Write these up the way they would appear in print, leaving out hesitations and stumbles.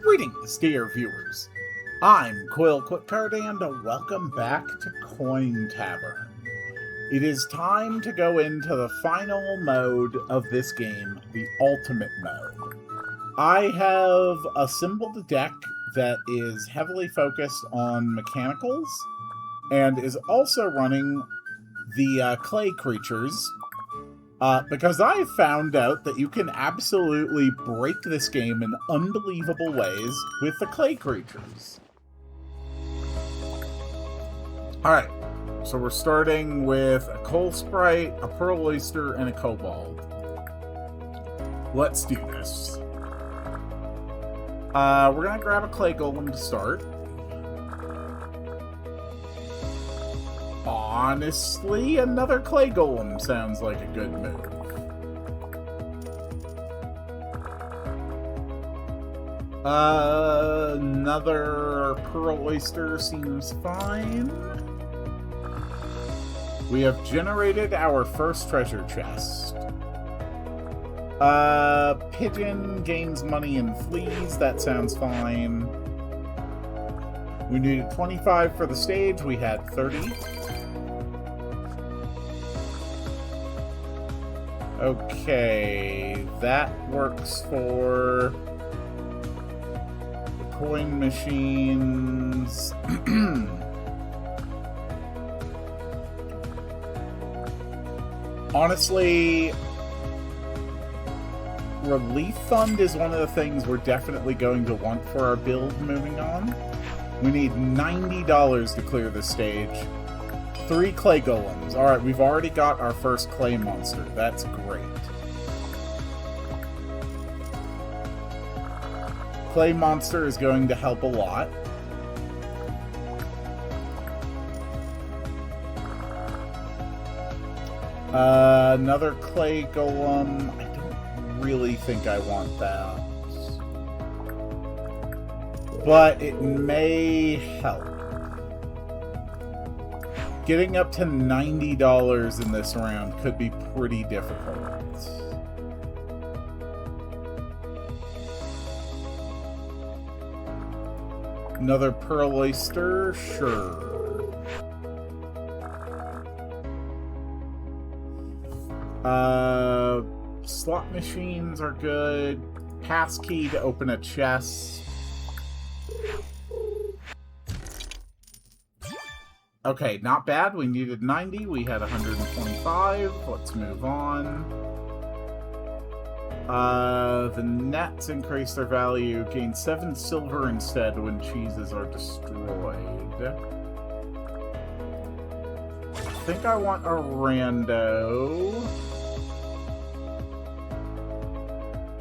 Greetings, dear viewers. I'm Quill Quickcard, and welcome back to Coin Tavern. It is time to go into the final mode of this game, the Ultimate mode. I have assembled a deck that is heavily focused on mechanicals, and is also running the clay creatures, because I found out that you can absolutely break this game in unbelievable ways with the clay creatures. Alright, so we're starting with a coal sprite, a pearl oyster, and a kobold. Let's do this. We're gonna grab a clay golem to start. Honestly, another clay golem sounds like a good move. Another pearl oyster seems fine. We have generated our first treasure chest. Pigeon gains money and flees. That sounds fine. We needed 25 for the stage. We had 30. Okay, that works for the coin machines. Honestly, Relief Fund is one of the things we're definitely going to want for our build moving on. We need $90 to clear the stage. 3 clay golems. Alright, we've already got our first clay monster. That's great. Clay monster is going to help a lot. Another clay golem. I don't really think I want that. But it may help. Getting up to $90 in this round could be pretty difficult. Another pearl oyster? Sure. Slot machines are good. Passkey to open a chest. Okay, not bad. We needed 90. We had 125. Let's move on. The nets increase their value. Gain 7 silver instead when cheeses are destroyed. I think I want a rando.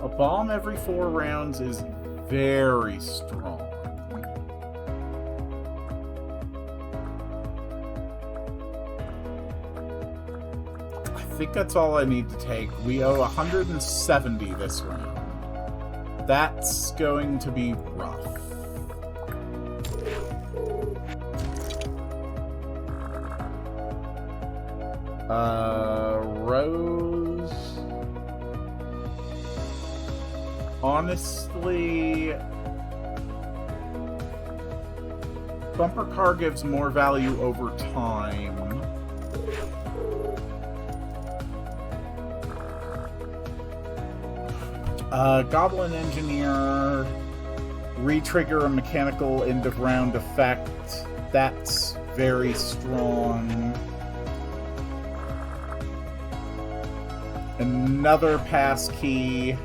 A bomb every 4 rounds is very strong. I think that's all I need to take. We owe 170 this round. That's going to be rough. Rose. Honestly, bumper car gives more value over time. Goblin Engineer, re-trigger a mechanical end of round effect. That's very strong. Another pass key.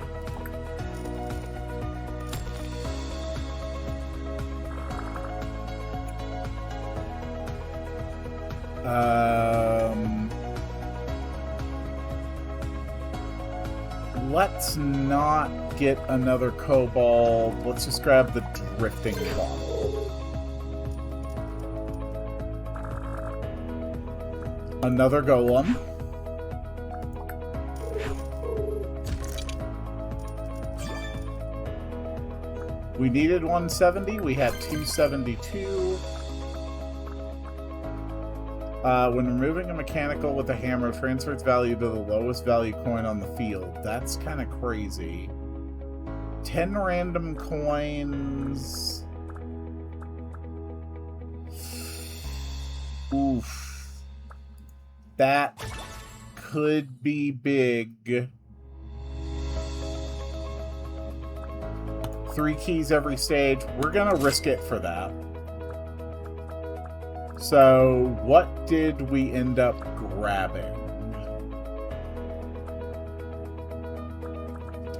Let's not get another kobold. Let's just grab the drifting bottle. Another golem. We needed 170. We had 272. When removing a mechanical with a hammer, transfers value to the lowest value coin on the field. That's kind of crazy. 10 random coins. Oof. That could be big. 3 keys every stage. We're gonna risk it for that. So, what did we end up grabbing?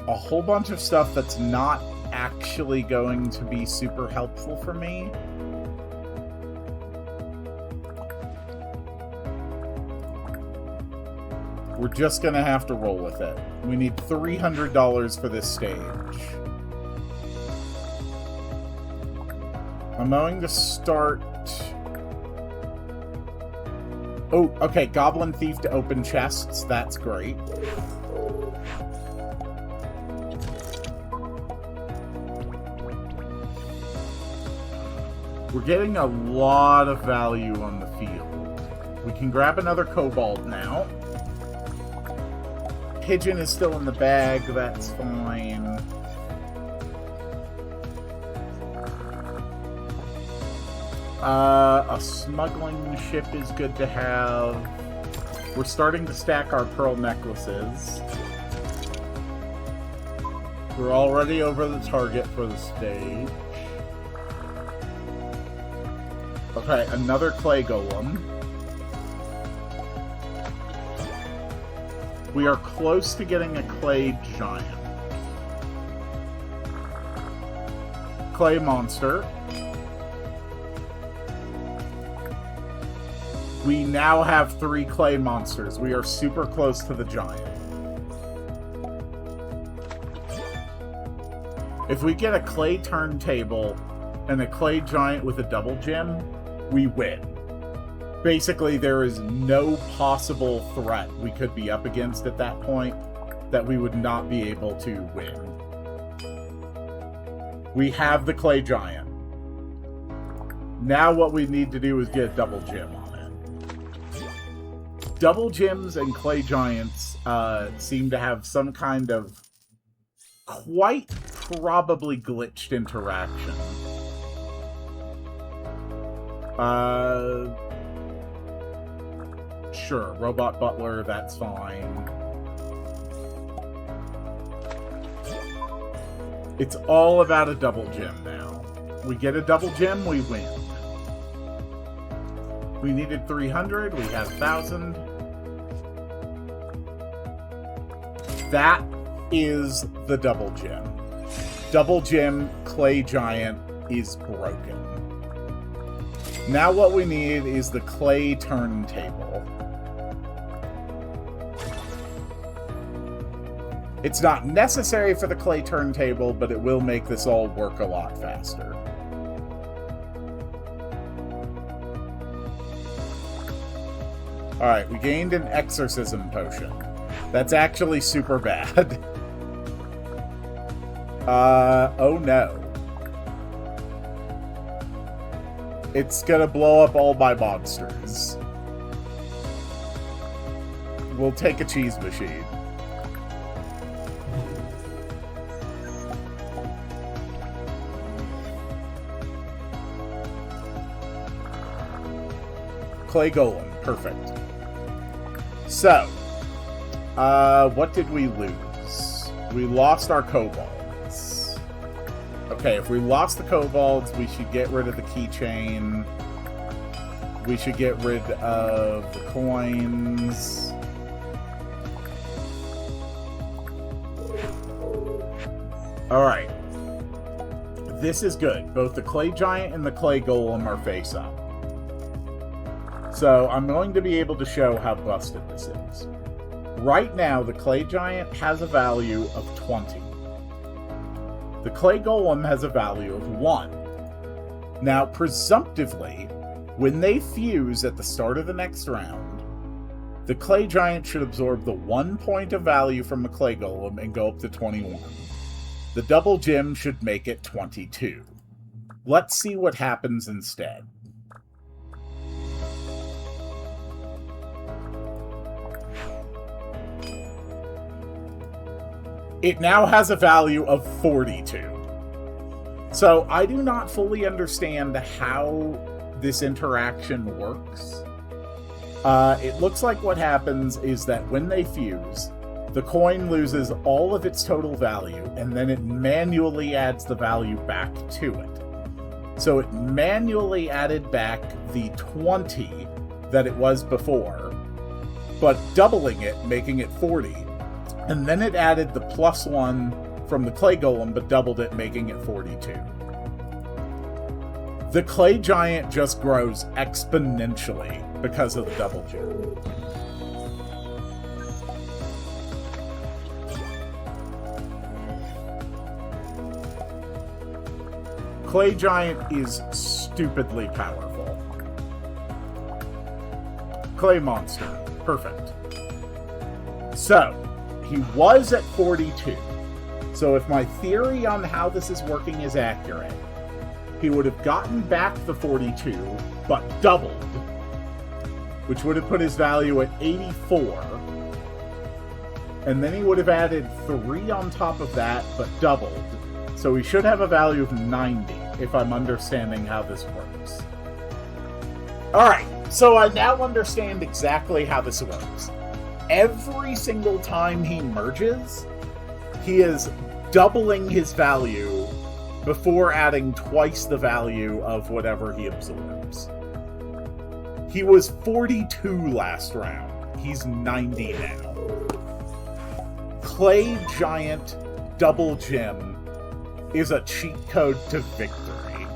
A whole bunch of stuff that's not actually going to be super helpful for me. We're just gonna have to roll with it. We need $300 for this stage. I'm going to start... Oh, okay, Goblin Thief to open chests. That's great. We're getting a lot of value on the field. We can grab another kobold now. Pigeon is still in the bag. That's fine. A smuggling ship is good to have. We're starting to stack our pearl necklaces. We're already over the target for the stage. Okay, another clay golem. We are close to getting a clay giant. Clay monster. We now have 3 clay monsters. We are super close to the giant. If we get a clay turntable and a clay giant with a double gem, we win. Basically, there is no possible threat we could be up against at that point that we would not be able to win. We have the clay giant. Now what we need to do is get a double gem on it. Double gems and clay giants seem to have some kind of quite probably glitched interaction. Sure, Robot Butler, that's fine. It's all about a double gem now. We get a double gem, we win. We needed 300, we had 1,000. That is the double gem. Double gem clay giant is broken. Now what we need is the clay turntable. It's not necessary for the clay turntable, but it will make this all work a lot faster. Alright, we gained an exorcism potion. That's actually super bad. Oh no. It's gonna blow up all my monsters. We'll take a cheese machine. Clay golem, perfect. So, what did we lose? We lost our kobolds. Okay, if we lost the kobolds, we should get rid of the keychain. We should get rid of the coins. Alright. This is good. Both the clay giant and the clay golem are face up. So I'm going to be able to show how busted this is. Right now, the clay giant has a value of 20. The clay golem has a value of 1. Now, presumptively, when they fuse at the start of the next round, the clay giant should absorb the 1 point of value from the clay golem and go up to 21. The double gem should make it 22. Let's see what happens instead. it now has a value of 42. So I do not fully understand how this interaction works. It looks like what happens is that when they fuse, the coin loses all of its total value, and then it manually adds the value back to it. So it manually added back the 20 that it was before, but doubling it, making it 40. And then it added the +1 from the clay golem, but doubled it, making it 42. The clay giant just grows exponentially because of the double gem. Clay giant is stupidly powerful. Clay monster. Perfect. So, he was at 42. So if my theory on how this is working is accurate, he would have gotten back the 42, but doubled, which would have put his value at 84. And then he would have added 3 on top of that, but doubled. So he should have a value of 90, if I'm understanding how this works. Alright, so I now understand exactly how this works. Every single time he merges, he is doubling his value before adding twice the value of whatever he absorbs. He was 42 last round. He's 90 now. Clay Giant Double Gem is a cheat code to victory.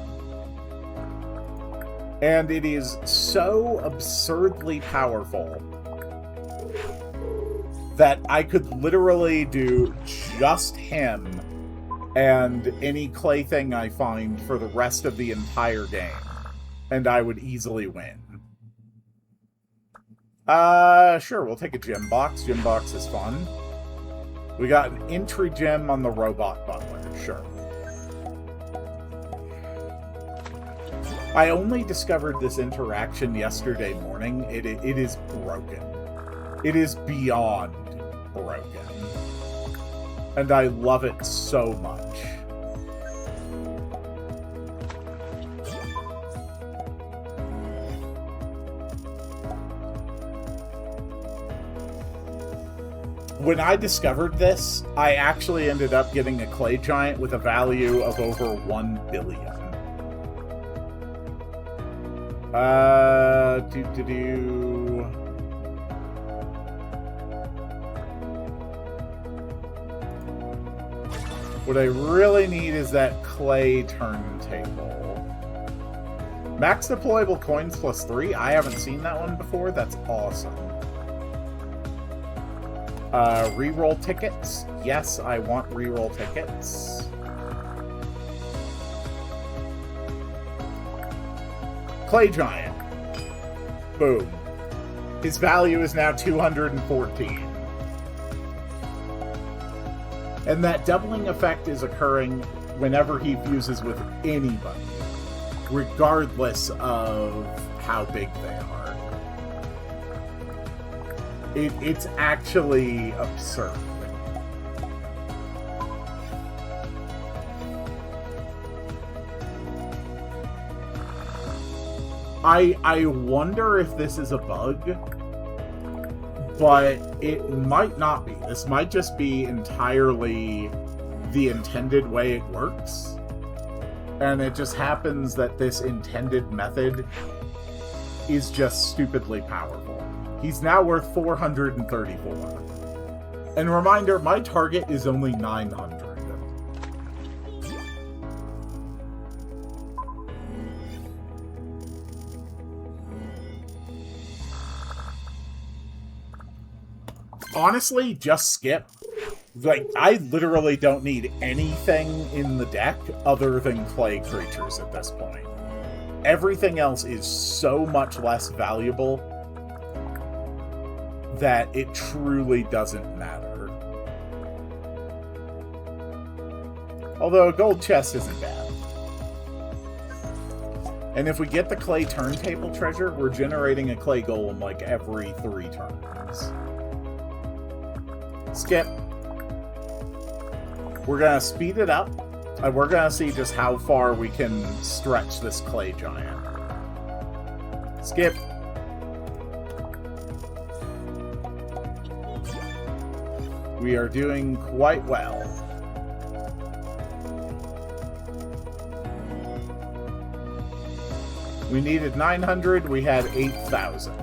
And it is so absurdly powerful that I could literally do just him and any clay thing I find for the rest of the entire game, and I would easily win. Sure, we'll take a gem box. Gem box is fun. We got an entry gem on the robot butler, sure. I only discovered this interaction yesterday morning. It is broken. It is beyond broken. And I love it so much. When I discovered this, I actually ended up getting a clay giant with a value of over 1 billion. What I really need is that clay turntable. Max deployable coins +3? I haven't seen that one before. That's awesome. Reroll tickets? Yes, I want reroll tickets. Clay Giant. Boom. His value is now 214. And that doubling effect is occurring whenever he fuses with anybody, regardless of how big they are. It's actually absurd. I wonder if this is a bug, but it might not be. This might just be entirely the intended way it works. And it just happens that this intended method is just stupidly powerful. He's now worth 434. And reminder, my target is only 900. Honestly, just skip. Like, I literally don't need anything in the deck other than clay creatures at this point. Everything else is so much less valuable that it truly doesn't matter. Although a gold chest isn't bad. And if we get the clay turntable treasure, we're generating a clay golem like every 3 turns. Skip. We're going to speed it up, and we're going to see just how far we can stretch this clay giant. Skip. We are doing quite well. We needed 900, we had 8,000.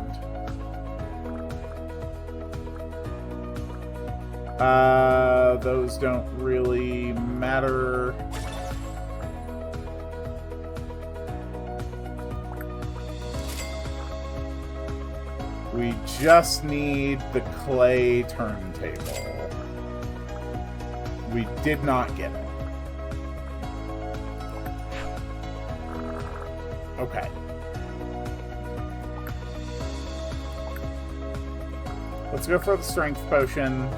Those don't really matter. We just need the clay turntable. We did not get it. Okay. Let's go for the strength potion.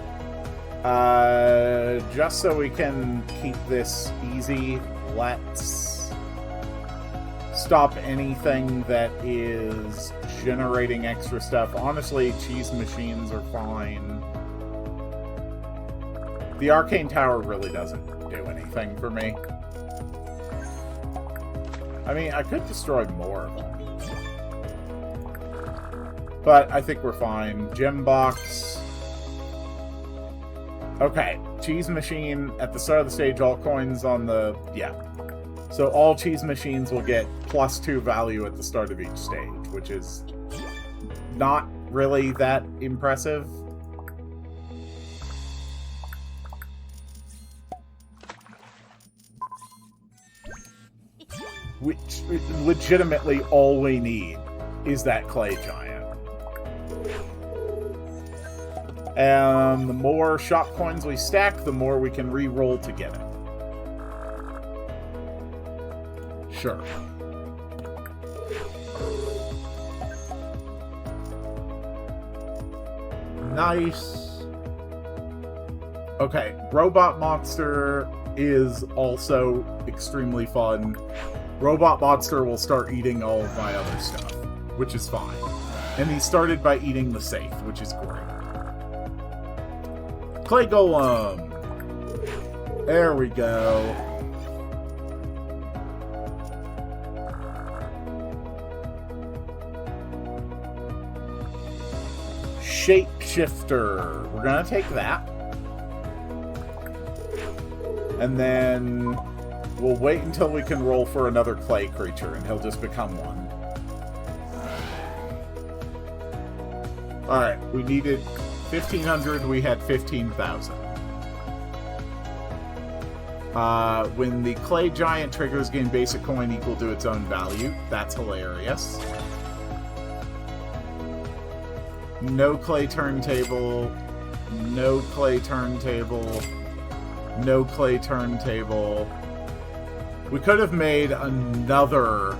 Just so we can keep this easy, let's stop anything that is generating extra stuff. Honestly, cheese machines are fine. The arcane tower really doesn't do anything for me. I mean, I could destroy more of them. But I think we're fine. Gem box. Okay, cheese machine at the start of the stage, all coins on the... yeah. So all cheese machines will get +2 value at the start of each stage, which is not really that impressive. Which, legitimately, all we need is that clay giant. And the more shop coins we stack, the more we can re-roll to get it. Sure. Nice. Okay, Robot Monster is also extremely fun. Robot Monster will start eating all of my other stuff, which is fine. And he started by eating the safe, which is great. Clay Golem! There we go. Shapeshifter. We're gonna take that. And then we'll wait until we can roll for another clay creature, and he'll just become one. Alright, we needed 1,500, we had 15,000. When the clay giant triggers, gain basic coin equal to its own value. That's hilarious. No clay turntable. No clay turntable. No clay turntable. We could have made another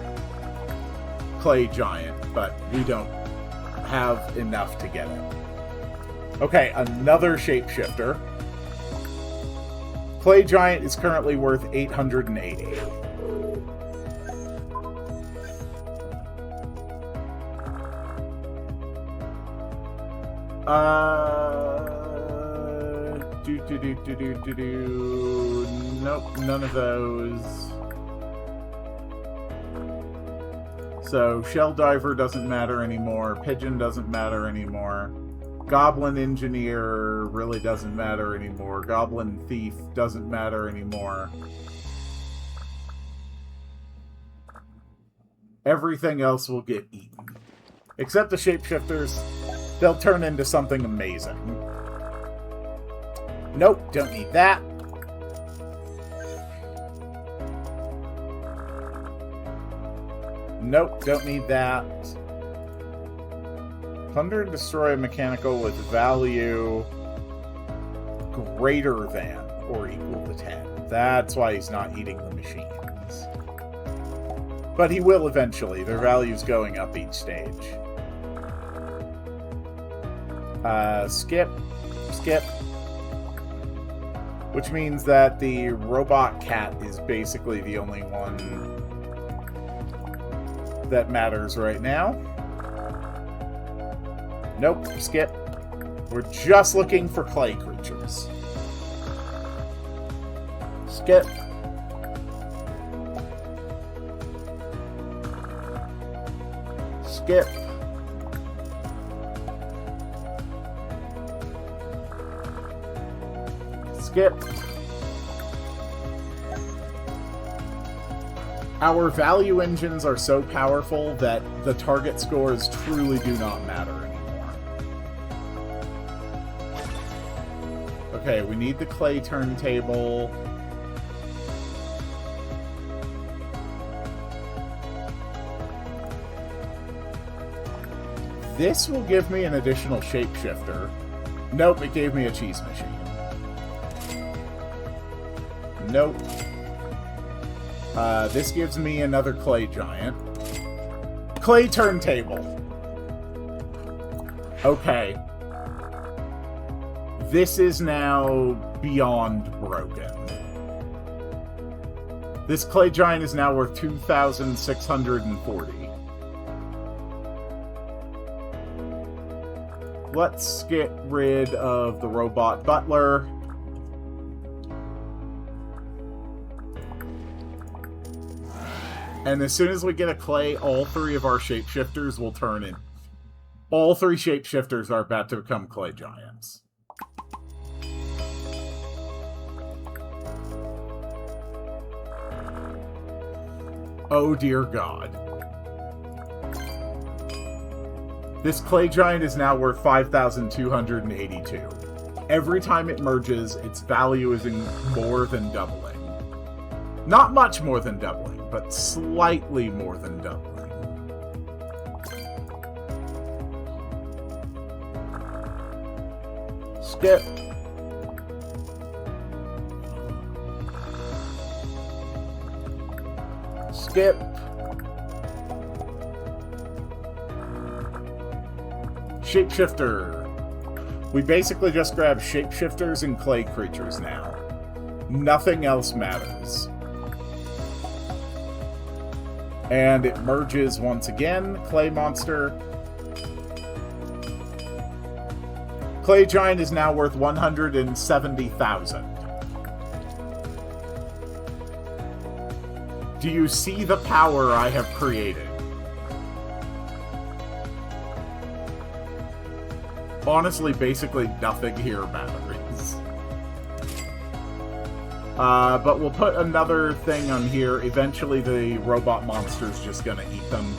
clay giant, but we don't have enough to get it. Okay, another shapeshifter. Clay giant is currently worth 880. Nope, none of those. So, Shell Diver doesn't matter anymore. Pigeon doesn't matter anymore. Goblin Engineer really doesn't matter anymore. Goblin Thief doesn't matter anymore. Everything else will get eaten. Except the shapeshifters. They'll turn into something amazing. Nope, don't need that. Nope, don't need that. Plunder and destroy a mechanical with value greater than or equal to 10. That's why he's not eating the machines. But he will eventually. Their value's going up each stage. Skip. Skip. Which means that the robot cat is basically the only one that matters right now. Nope, skip. We're just looking for clay creatures. Skip. Skip. Skip. Our value engines are so powerful that the target scores truly do not matter anymore. Okay, we need the clay turntable. This will give me an additional shapeshifter. Nope, it gave me a cheese machine. Nope. This gives me another clay giant. Clay turntable. Okay. This is now beyond broken. This clay giant is now worth 2,640. Let's get rid of the robot butler. And as soon as we get a clay, all three of our shapeshifters will turn in. All three shapeshifters are about to become clay giants. Oh dear God. This clay giant is now worth 5,282. Every time it merges, its value is more than doubling. Not much more than doubling, but slightly more than doubling. Skip. Skip. Shapeshifter. We basically just grab shapeshifters and clay creatures now. Nothing else matters. And it merges once again. Clay monster. Clay giant is now worth 170,000. Do you see the power I have created? Honestly, basically nothing here matters. But we'll put another thing on here. Eventually the robot monster's just gonna eat them.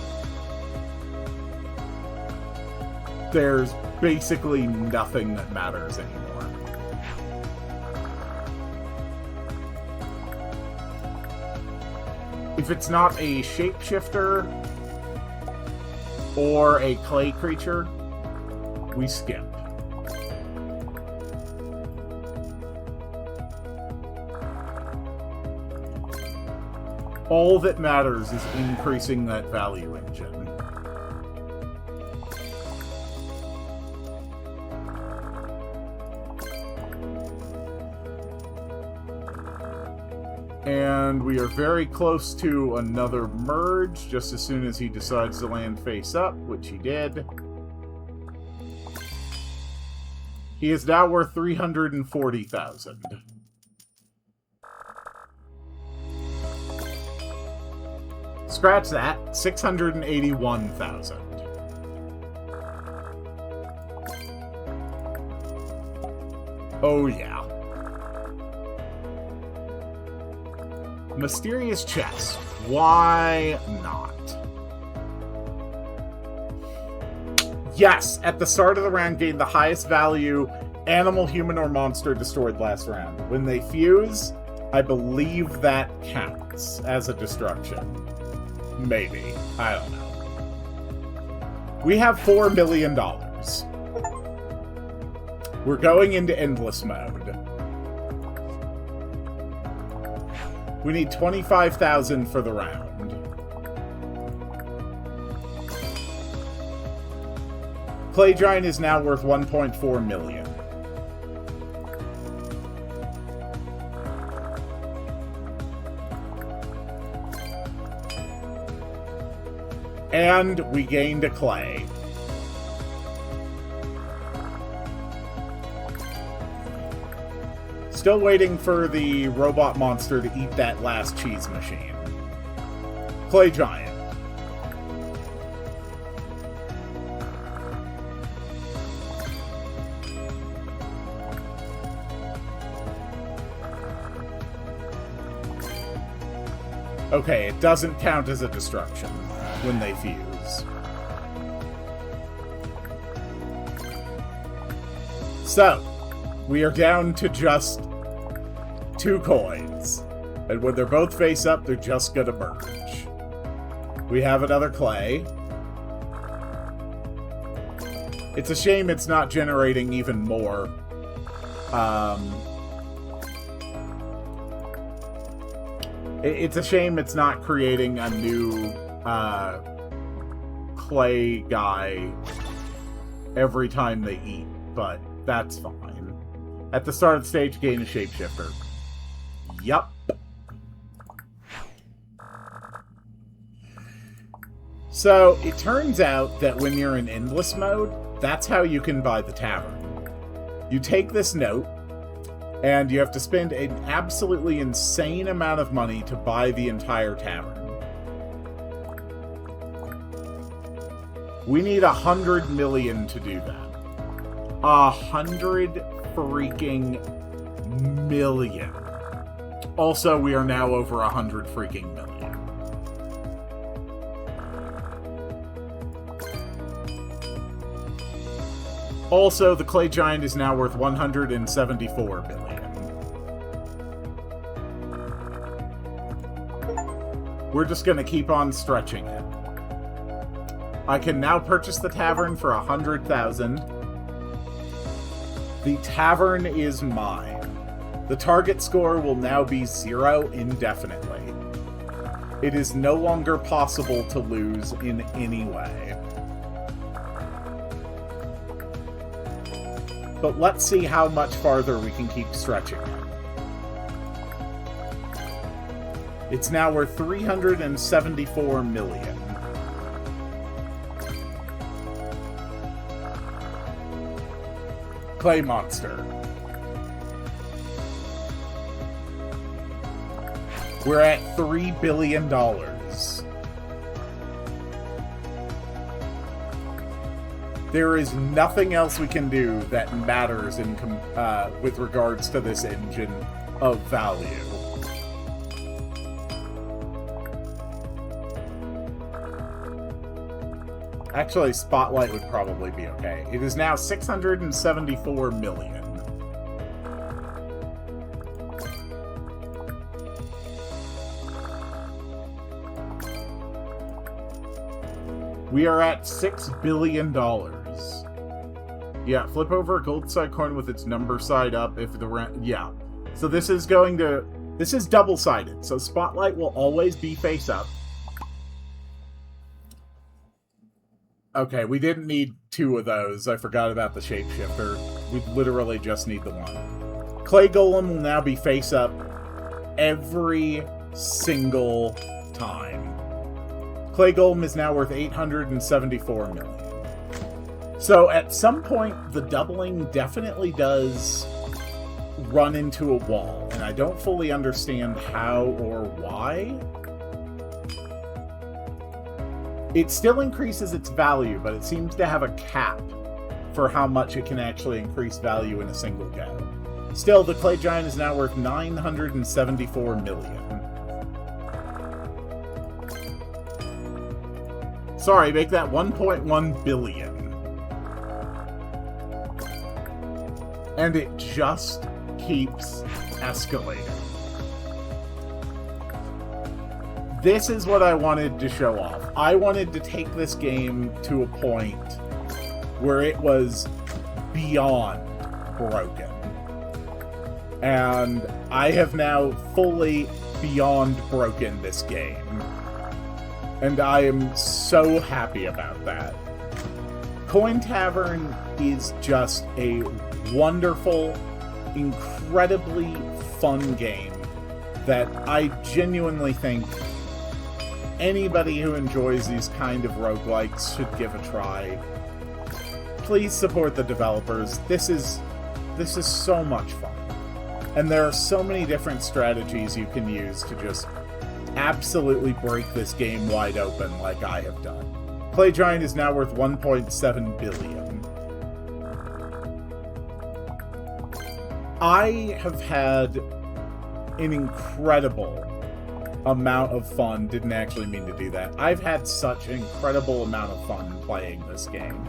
There's basically nothing that matters anymore. If it's not a shapeshifter or a clay creature, we skip. All that matters is increasing that value engine. And we are very close to another merge, just as soon as he decides to land face up, which he did. He is now worth 340,000. Scratch that, 681,000. Oh yeah. Mysterious chest. Why not? Yes, at the start of the round, gain the highest value animal, human, or monster destroyed last round. When they fuse, I believe that counts as a destruction. Maybe. I don't know. We have $4 million. We're going into endless mode. We need 25,000 for the round. Clay Giant is now worth 1.4 million. And we gained a clay. Still waiting for the robot monster to eat that last cheese machine. Clay Giant. Okay, it doesn't count as a destruction when they fuse. So, we are down to just 2 coins. And when they're both face up, they're just gonna merge. We have another clay. It's a shame it's not generating even more. It's a shame it's not creating a new clay guy every time they eat, but that's fine. At the start of the stage, gain a shapeshifter. Yup. So, it turns out that when you're in endless mode, that's how you can buy the tavern. You take this note, and you have to spend an absolutely insane amount of money to buy the entire tavern. We need 100 million to do that. 100 freaking million. Also, we are now over 100 freaking million. Also, the Clay Giant is now worth 174 billion. We're just going to keep on stretching it. I can now purchase the tavern for 100,000. The tavern is mine. The target score will now be 0 indefinitely. It is no longer possible to lose in any way. But let's see how much farther we can keep stretching it. It's now worth 374 million. Clay Monster. We're at $3 billion. There is nothing else we can do that matters in with regards to this engine of value. Actually, Spotlight would probably be okay. It is now 674 million. We are at $6 billion. Yeah, flip over a gold side coin with its number side up if the... Yeah. So this is going to... This is double-sided, so Spotlight will always be face up. Okay, we didn't need 2 of those. I forgot about the shapeshifter. We literally just need the 1. Clay Golem will now be face up every single time. Clay Golem is now worth 874 million. So at some point, the doubling definitely does run into a wall, and I don't fully understand how or why. It still increases its value, but it seems to have a cap for how much it can actually increase value in a single go. Still, the Clay Giant is now worth 974 million. Sorry, make that 1.1 billion. And it just keeps escalating. This is what I wanted to show off. I wanted to take this game to a point where it was beyond broken. And I have now fully beyond broken this game. And I am so happy about that. Coin Tavern is just a wonderful, incredibly fun game that I genuinely think anybody who enjoys these kind of roguelikes should give a try. Please support the developers. This is so much fun. And there are so many different strategies you can use to just absolutely break this game wide open like I have done. Clay Giant is now worth 1.7 billion. I have had an incredible amount of fun. Didn't actually mean to do that. I've had such an incredible amount of fun playing this game.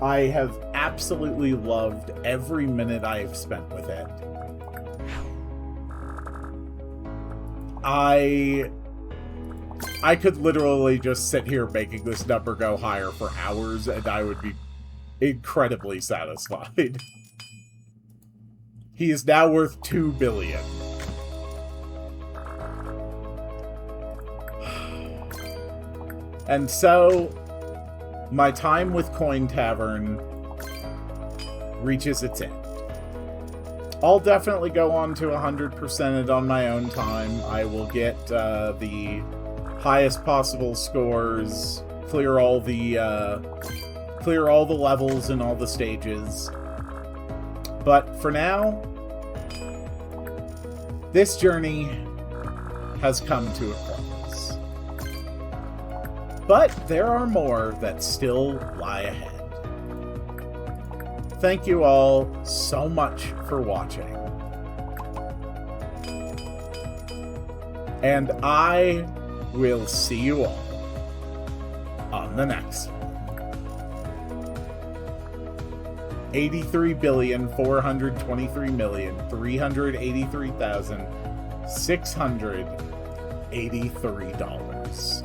I have absolutely loved every minute I have spent with it. I could literally just sit here making this number go higher for hours, and I would be incredibly satisfied. He is now worth 2 billion. And so, my time with Coin Tavern reaches its end. I'll definitely go on to 100% it on my own time. I will get the highest possible scores, clear all the levels and all the stages. But for now, this journey has come to a close. But there are more that still lie ahead. Thank you all so much for watching. And I will see you all on the next one. 83,423,383,683 dollars.